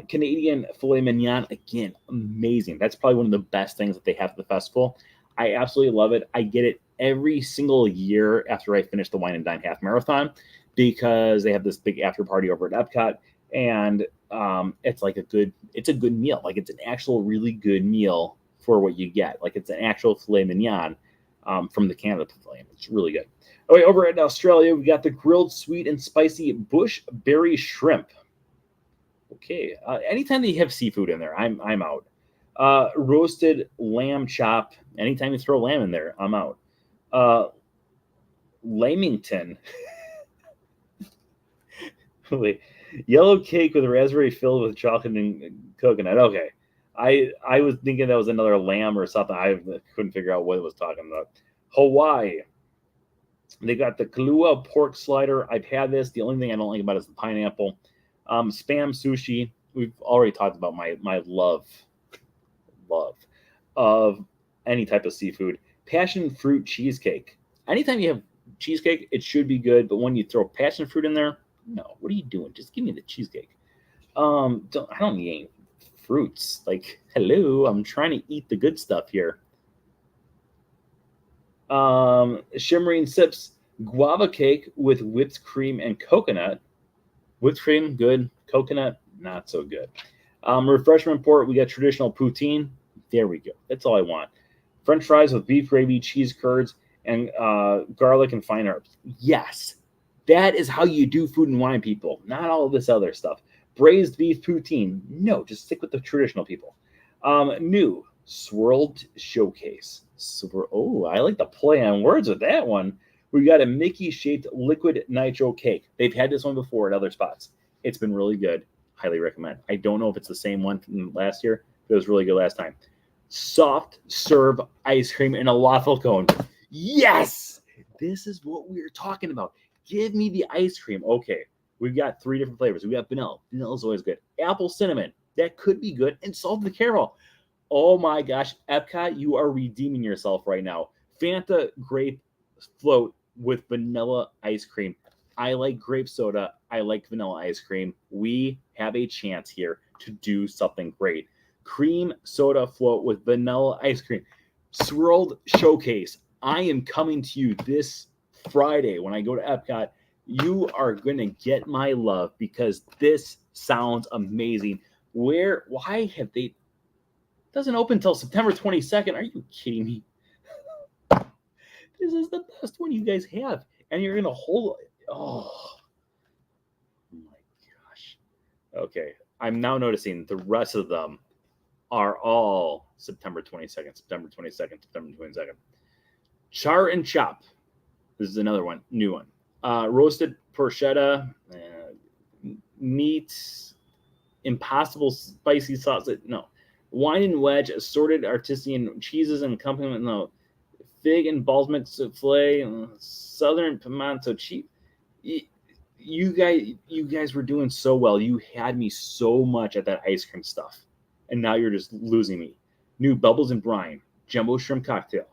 Canadian filet mignon, again, amazing. That's probably one of the best things that they have at the festival. I absolutely love it. I get it every single year after I finish the Wine and Dine Half Marathon because they have this big after party over at Epcot, and it's like it's a good meal. Like it's an actual really good meal for what you get. Like it's an actual filet mignon from the Canada Pavilion. It's really good. Okay, over in Australia, we got the grilled sweet and spicy bush berry shrimp. Okay, anytime they have seafood in there, I'm out. Roasted lamb chop. Anytime you throw lamb in there, I'm out. Lamington. Yellow cake with raspberry filled with chocolate and coconut. Okay. I was thinking that was another lamb or something. I couldn't figure out what it was talking about. Hawaii. They got the Kahlua pork slider. I've had this. The only thing I don't like about it is the pineapple. Spam sushi. We've already talked about my love of any type of seafood. Passion fruit cheesecake. Anytime you have cheesecake, it should be good. But when you throw passion fruit in there, no. What are you doing? Just give me the cheesecake. I don't need any fruits. Like, hello, I'm trying to eat the good stuff here. Shimmering sips. Guava cake with whipped cream and coconut. Whipped cream, good. Coconut, not so good. Refreshment port, we got traditional poutine. There we go. That's all I want. French fries with beef gravy, cheese curds, and garlic and fine herbs. Yes, that is how you do food and wine, people. Not all of this other stuff. Braised beef poutine. No, just stick with the traditional people. New swirled showcase. Oh, I like the play on words with that one. We got a Mickey-shaped liquid nitro cake. They've had this one before at other spots. It's been really good. Highly recommend. I don't know if it's the same one from last year, but it was really good last time. Soft serve ice cream in a waffle cone. Yes! This is what we were talking about. Give me the ice cream. Okay, we've got 3 different flavors. We got vanilla. Vanilla is always good. Apple cinnamon. That could be good. And salted caramel. Oh my gosh, Epcot, you are redeeming yourself right now. Fanta grape float with vanilla ice cream. I like grape soda. I like vanilla ice cream. We have a chance here to do something great. Cream soda float with vanilla ice cream. Swirled showcase. I am coming to you this Friday when I go to Epcot. You are going to get my love because this sounds amazing. Why have they... Doesn't open until September 22nd. Are you kidding me? This is the best one you guys have. And you're going to hold... Oh my gosh. Okay. I'm now noticing the rest of them are all September 22nd, September 22nd, September 22nd. Char and Chop. This is another one, new one. Roasted porchetta, meat, impossible spicy sauce. No. Wine and wedge, assorted artisan cheeses and accompaniment. No. Fig and balsamic souffle, southern pimento cheese. You guys were doing so well. You had me so much at that ice cream stuff, and now you're just losing me. New bubbles and brine, jumbo shrimp cocktail,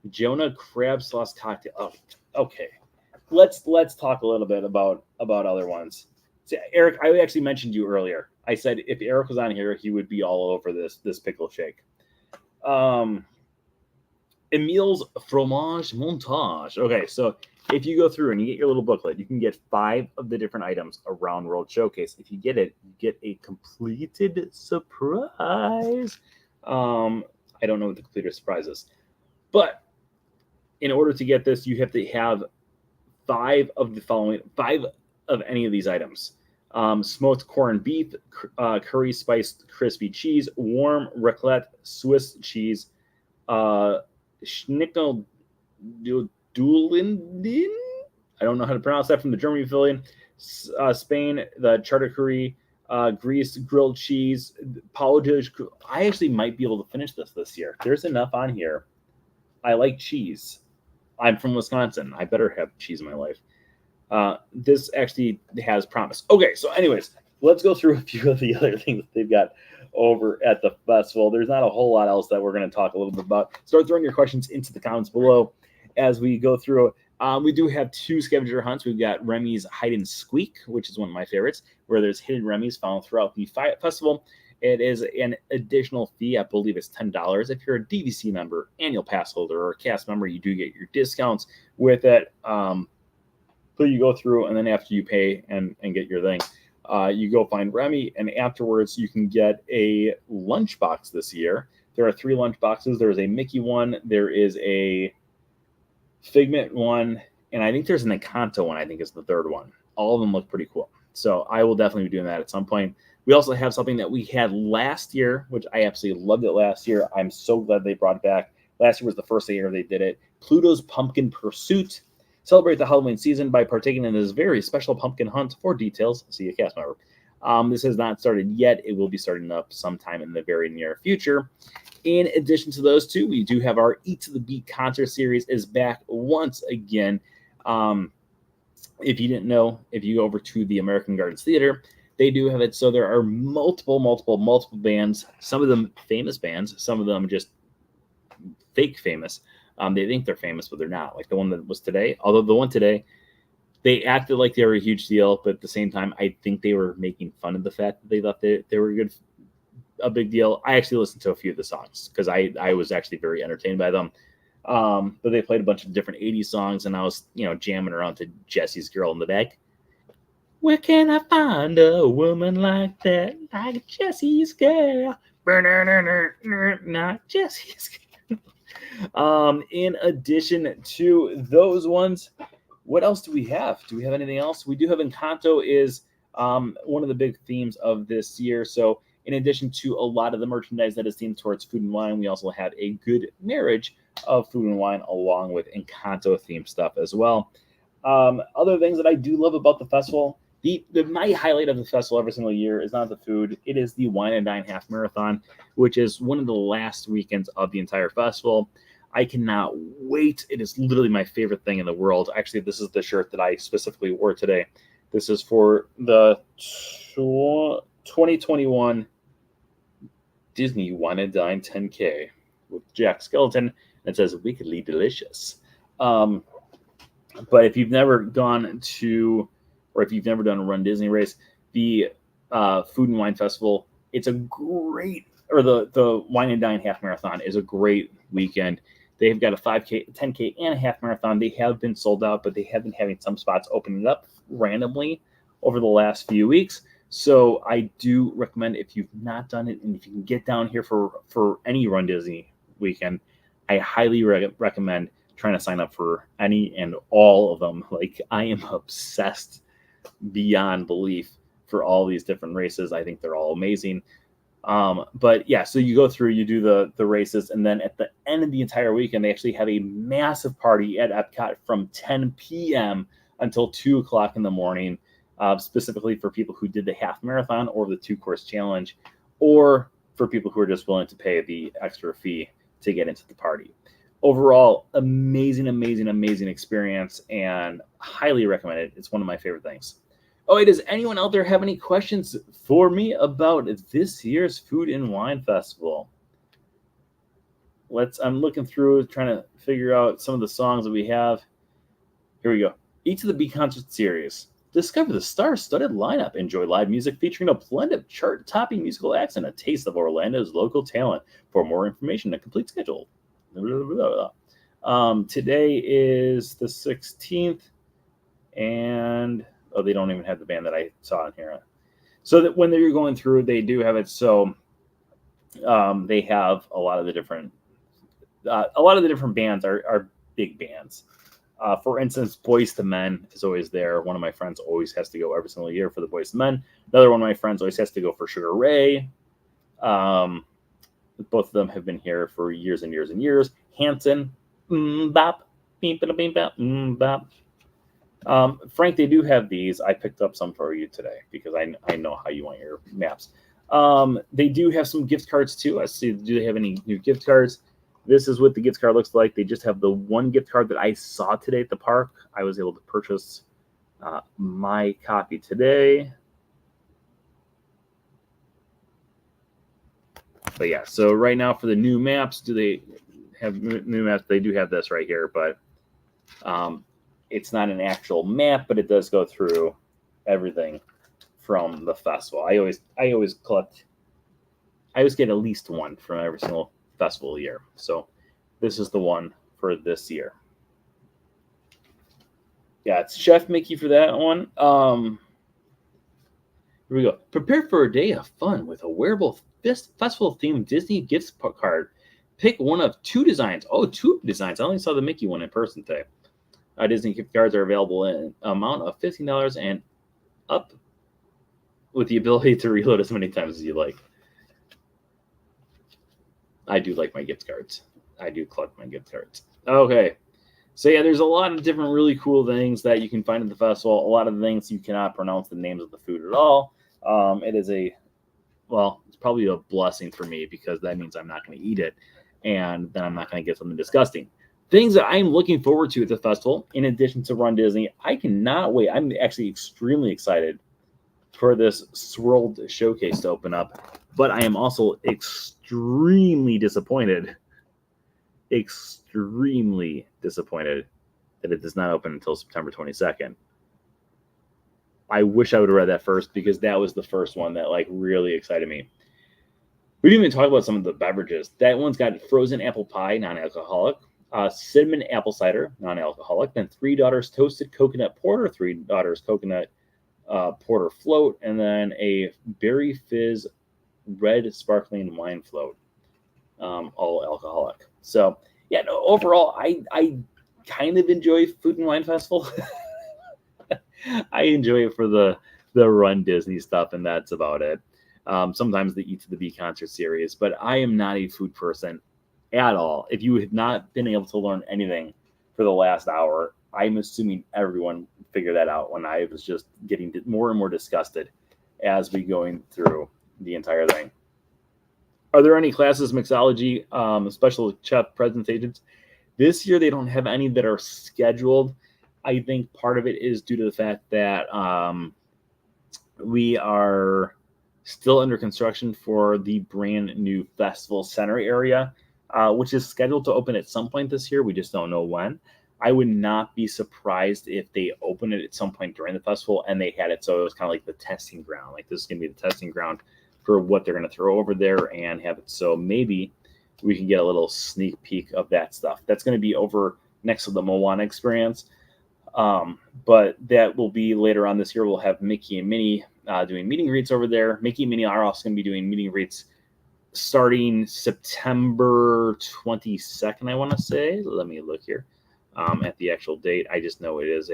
Jonah crab sauce cocktail. Oh, okay. Let's talk a little bit about other ones. See, Eric, I actually mentioned you earlier. I said if Eric was on here, he would be all over this pickle shake. Emile's Fromage Montage. Okay, so if you go through and you get your little booklet, you can get 5 of the different items around World Showcase. If you get it, you get a completed surprise. I don't know what the completed surprise is, but in order to get this, you have to have 5 of any of these items. Smoked corned beef, curry spiced crispy cheese, warm raclette Swiss cheese, Schnickel Dulenden. I don't know how to pronounce that, from the German Pavilion. Spain, the charcuterie, Greece, grilled cheese, potage. I actually might be able to finish this year. There's enough on here I like cheese. I'm from Wisconsin. I better have cheese in my life. This actually has promise. Okay, so anyways, let's go through a few of the other things that they've got over at the festival. There's not a whole lot else that we're going to talk a little bit about. Start throwing your questions into the comments below as we go through. We do have 2 scavenger hunts. We've got Remy's Hide and Squeak, which is one of my favorites, where there's hidden Remy's found throughout the festival. It is an additional fee. I believe it's $10. If you're a DVC member, annual pass holder, or a cast member, you do get your discounts with it. So you go through, and then after you pay and get your thing, you go find Remy, and afterwards you can get a lunchbox this year. There are 3 lunch boxes. There's a Mickey one, there is a Figment one, and I think there's an Encanto one, I think is the 3rd one. All of them look pretty cool. So I will definitely be doing that at some point. We also have something that we had last year, which I absolutely loved it last year. I'm so glad they brought it back. Last year was the first year they did it. Pluto's Pumpkin Pursuit. Celebrate the Halloween season by partaking in this very special pumpkin hunt. For details, see a cast member. This has not started yet. It will be starting up sometime in the very near future. In addition to those 2, we do have our Eat to the Beat concert series is back once again. If you didn't know, if you go over to the American Gardens Theater, they do have it. So there are multiple bands. Some of them famous bands. Some of them just fake famous. They think they're famous, but they're not. Like the one that was today. Although the one today, they acted like they were a huge deal, but at the same time, I think they were making fun of the fact that they thought they were a big deal. I actually listened to a few of the songs because I was actually very entertained by them. But they played a bunch of different 80s songs, and I was jamming around to Jesse's Girl in the Bag. Where can I find a woman like that, like Jesse's girl? Not Jesse's girl. In addition to those ones, what else do we have? Do we have anything else? We do have Encanto is one of the big themes of this year. So in addition to a lot of the merchandise that is themed towards food and wine, we also have a good marriage of food and wine along with Encanto themed stuff as well. Other things that I do love about the festival, my highlight of the festival every single year is not the food. It is the Wine and Dine Half Marathon, which is one of the last weekends of the entire festival. I cannot wait. It is literally my favorite thing in the world. Actually, this is the shirt that I specifically wore today. This is for the 2021 Disney Wine and Dine 10K with Jack Skellington. It says wickedly delicious. But if you've never gone to, or if you've never done a Run Disney race, the Food and Wine Festival, it's a great, or the Wine and Dine Half Marathon is a great weekend. They've got a 5K, 10K, and a half marathon. They have been sold out, but they have been having some spots opening up randomly over the last few weeks. So I do recommend, if you've not done it, and if you can get down here for any Run Disney weekend, I highly recommend trying to sign up for any and all of them. Like, I am obsessed beyond belief for all these different races. I think they're all amazing. But yeah, so you go through, you do the races, and then at the end of the entire weekend, they actually have a massive party at Epcot from 10 p.m. until 2 o'clock in the morning, specifically for people who did the half marathon or the 2-course challenge, or for people who are just willing to pay the extra fee to get into the party. Overall, amazing experience, and highly recommend it. It's one of my favorite things. Oh, wait, does anyone out there have any questions for me about this year's Food and Wine Festival? I'm looking through, trying to figure out some of the songs that we have. Here we go. Each of the Beat concert series. Discover the star-studded lineup. Enjoy live music featuring a blend of chart-topping musical acts and a taste of Orlando's local talent. For more information and a complete schedule. Today is the 16th, and they don't even have the band that I saw in here. So that when they're going through, they do have it. So they have a lot of the different bands are big bands. For instance, Boyz II Men is always there. One of my friends always has to go every single year for the Boyz II Men. Another one of my friends always has to go for Sugar Ray. Both of them have been here for years and years and years. Hanson, bop, beep, beep, bop, bop. Frank, they do have these. I picked up some for you today because I know how you want your maps. They do have some gift cards too. Let's see, do they have any new gift cards? This is what the gift card looks like. They just have the one gift card that I saw today at the park. I was able to purchase my copy today. But yeah, so right now for the new maps, do they have new maps? They do have this right here, but it's not an actual map, but it does go through everything from the festival. I always get at least one from every single festival year. So this is the one for this year. Yeah, it's Chef Mickey for that one. Here we go. Prepare for a day of fun with a wearable festival-themed Disney gift card. Pick one of two designs. Oh, two designs. I only saw the Mickey one in person today. Disney gift cards are available in an amount of $15 and up, with the ability to reload as many times as you like. I do like my gift cards. I do collect my gift cards. Okay. So yeah, there's a lot of different really cool things that you can find at the festival. A lot of things you cannot pronounce the names of the food at all. It is it's probably a blessing for me, because that means I'm not going to eat it, and then I'm not going to get something disgusting. Things that I'm looking forward to at the festival, in addition to Run Disney, I cannot wait. I'm actually extremely excited for this Swirled Showcase to open up, but I am also extremely disappointed that it does not open until September 22nd. I wish I would have read that first, because that was the first one that really excited me. We didn't even talk about some of the beverages. That one's got frozen apple pie, non-alcoholic, cinnamon apple cider, non-alcoholic, then Three Daughters toasted coconut porter, Three Daughters coconut porter float, and then a berry fizz red sparkling wine float, all alcoholic. So yeah, no, overall, I kind of enjoy Food and Wine Festival. I enjoy it for the Run Disney stuff, and that's about it. Sometimes the E to the B concert series, but I am not a food person at all. If you have not been able to learn anything for the last hour, I'm assuming everyone figured that out when I was just getting more and more disgusted as we going through the entire thing. Are there any classes, mixology, special chef presentations? This year, they don't have any that are scheduled. I think part of it is due to the fact that we are still under construction for the brand new festival center area, which is scheduled to open at some point this year. We just don't know when. I would not be surprised if they open it at some point during the festival and they had it so it was kind of like the testing ground. Like, this is going to be the testing ground for what they're going to throw over there, and have it so maybe we can get a little sneak peek of that stuff. That's going to be over next to the Moana experience. But that will be later on this year. We'll have Mickey and Minnie doing meet and greets over there. Mickey and Minnie are also going to be doing meet and greets starting September 22nd, I want to say. Let me look here at the actual date. I just know it is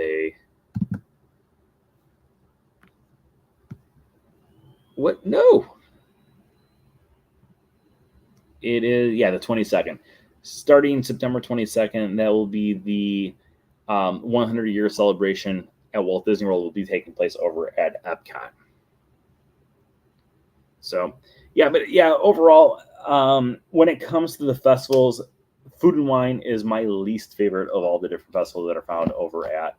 No. It is, the 22nd. Starting September 22nd, that will be the 100-year celebration at Walt Disney World will be taking place over at Epcot. So, overall, when it comes to the festivals, Food and Wine is my least favorite of all the different festivals that are found over at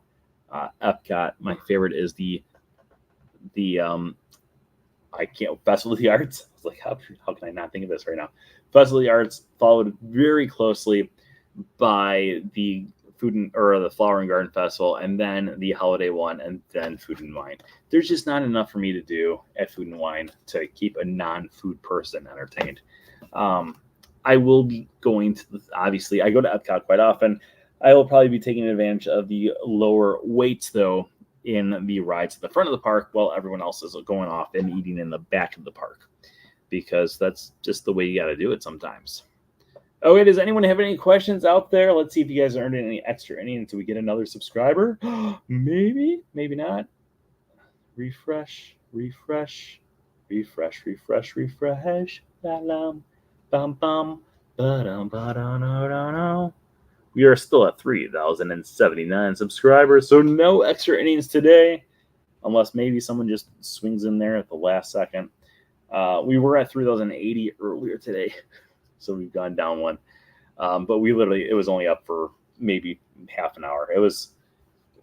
Epcot. My favorite is the Festival of the Arts. I was like, how can I not think of this right now? Festival of the Arts, followed very closely by the the Flower and Garden Festival, and then the holiday one, and then Food and Wine. There's just not enough for me to do at Food and Wine to keep a non-food person entertained. I will be going to, obviously, I go to Epcot quite often. I will probably be taking advantage of the lower weights, though, in the rides at the front of the park, while everyone else is going off and eating in the back of the park, because that's just the way you got to do it sometimes. Okay, does anyone have any questions out there? Let's see if you guys earned any extra innings until we get another subscriber. Maybe not. Refresh. Bam, bam, ba-dum. We are still at 3,079 subscribers, so no extra innings today, unless maybe someone just swings in there at the last second. We were at 3,080 earlier today, so we've gone down one. But it was only up for maybe half an hour. It was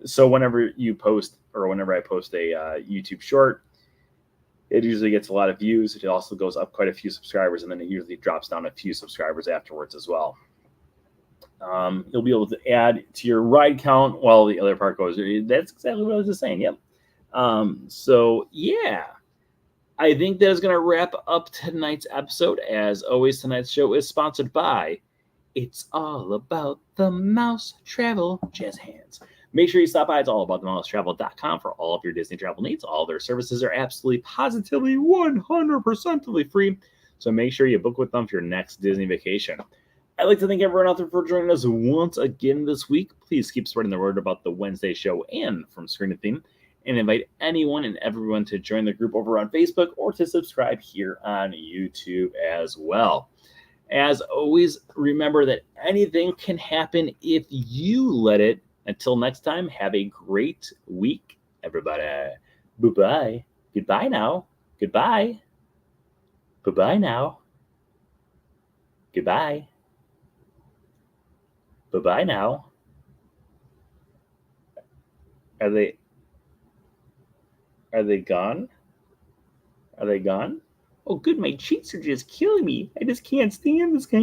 so whenever you post or whenever I post a YouTube short, it usually gets a lot of views. It also goes up quite a few subscribers, and then it usually drops down a few subscribers afterwards as well. You'll be able to add to your ride count while the other part goes. That's exactly what I was just saying. Yep. So yeah, I think that is going to wrap up tonight's episode. As always, tonight's show is sponsored by It's All About the Mouse Travel Jazz Hands. Make sure you stop by. It's allaboutthemousetravel.com for all of your Disney travel needs. All their services are absolutely, positively, 100% free. So make sure you book with them for your next Disney vacation. I'd like to thank everyone out there for joining us once again this week. Please keep spreading the word about the Wednesday show and From Screen to Theme, and invite anyone and everyone to join the group over on Facebook or to subscribe here on YouTube as well. As always, remember that anything can happen if you let it. Until next time, have a great week, everybody. Bye-bye. Goodbye now. Goodbye. Bye-bye now. Goodbye. Bye-bye now. Are they gone? Are they gone? Oh, good. My cheeks are just killing me. I just can't stand this kind